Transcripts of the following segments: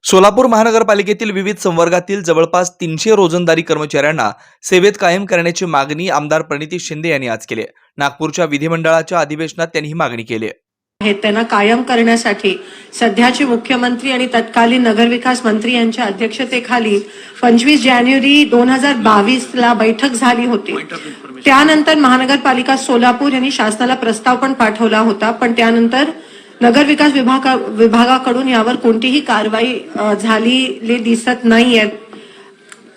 सोलापूर महानगरपालिकेतील विविध संवर्गातील जवळपास 300 रोजंदारी कर्मचाऱ्यांना सेवेत कायम करण्याची मागणी आमदार प्रणिती शिंदे यांनी आज केली. नागपूरच्या विधिमंडळाच्या अधिवेशनात त्यांनी ही मागणी केली. त्यांना कायम करण्यासाठी सध्याचे मुख्यमंत्री आणि तत्कालीन नगरविकास मंत्री यांच्या अध्यक्षतेखाली 25 जानेवारी 2022 ला बैठक झाली होती. त्यानंतर महानगरपालिका सोलापूर यांनी शासनाला प्रस्ताव पण पाठवला होता, पण त्यानंतर नगरविकास विभागाकडून यावर कोणतीही कारवाई झालेली दिसत नाहीये.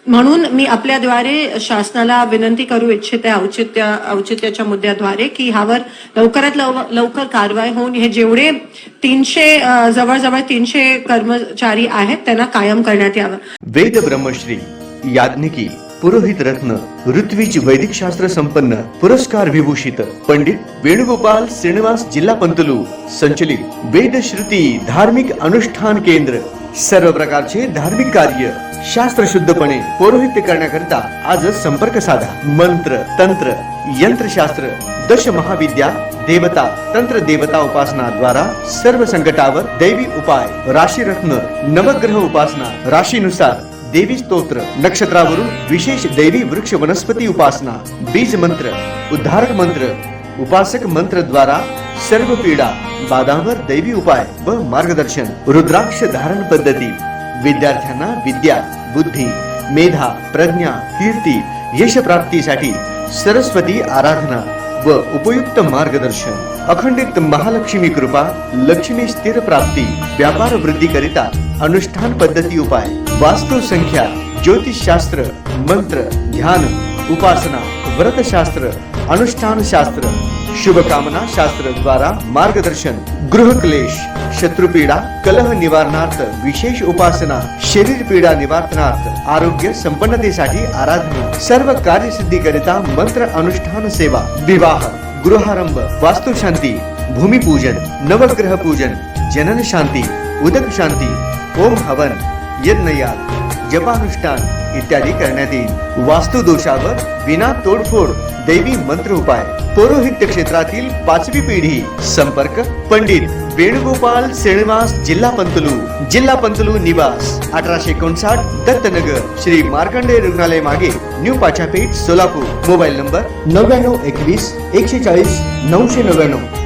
म्हणून मी आपल्याद्वारे शासनाला विनंती करू इच्छिते औचित्याच्या मुद्द्याद्वारे की ह्यावर लवकरात लवकर कारवाई होऊन हे जेवढे 300 जवळजवळ 300 कर्मचारी आहेत त्यांना कायम करण्यात यावं. वेद ब्रह्मश्री याज्ञिकी पुरोहित रत्न ऋत्विज वैदिक शास्त्र संपन्न पुरस्कार विभूषित पंडित वेणुगोपाल श्रीनिवास जिल्हा पंतलू संचलित वेद श्रुती धार्मिक अनुष्ठान केंद्र सर्व प्रकारचे धार्मिक कार्य शास्त्र शुद्धपणे पौरोहित्य करण्याकरिता आजच संपर्क साधा. मंत्र तंत्र यंत्रशास्त्र दश महाविद्या देवता तंत्र देवता उपासना द्वारा सर्व संकटावर दैवी उपाय, राशी रत्न नवग्रह उपासना, राशीनुसार देवी स्तोत्र, नक्षत्रावरून विशेष दैवी वृक्ष वनस्पती उपासना, बीज मंत्र, उद्धारक मंत्र, उपासक मंत्र द्वारा सर्व पीडा बाधांवर दैवी उपाय व मार्गदर्शन, रुद्राक्ष धारण पद्धती, विद्यार्थ्यांना विद्या बुद्धी मेधा प्रज्ञा कीर्ती यश प्राप्तीसाठी सरस्वती आराधना व उपयुक्त मार्गदर्शन, अखंडित महालक्ष्मी कृपा लक्ष्मी स्थिर प्राप्ती व्यापार वृद्धी करिता अनुष्ठान पद्धती उपाय, वास्तु संख्या ज्योतिष शास्त्र मंत्र ध्यान उपासना व्रत शास्त्र अनुष्ठान शास्त्र शुभकामना शास्त्र द्वारा मार्गदर्शन, गृह क्लेश शत्रुपीडा कलह निवारणार्थ विशेष उपासना, शरीर पीडा निवारणार्थ आरोग्य संपन्नतेसाठी आराधना, सर्व कार्यसिद्धी करिता मंत्र अनुष्ठान सेवा, विवाह गृहारंभ वास्तुशांती भूमिपूजन नवग्रह पूजन जनन शांती उदक शांती ओम हवन यज्ञयाग जपानुष्ठान इत्यादी करण्यात येईल. वास्तु दोषावर विना तोडफोड दैवी मंत्र उपाय, पौरोहित्य क्षेत्रातील 5वी पिढी. संपर्क पंडित वेणुगोपाल श्रीनिवास जिल्हा पंतलू निवास 1859 दत्तनगर श्री मार्कंडेय रुग्णालय मागे new Pachapeth Solapur. Mobile number 9921 140 999.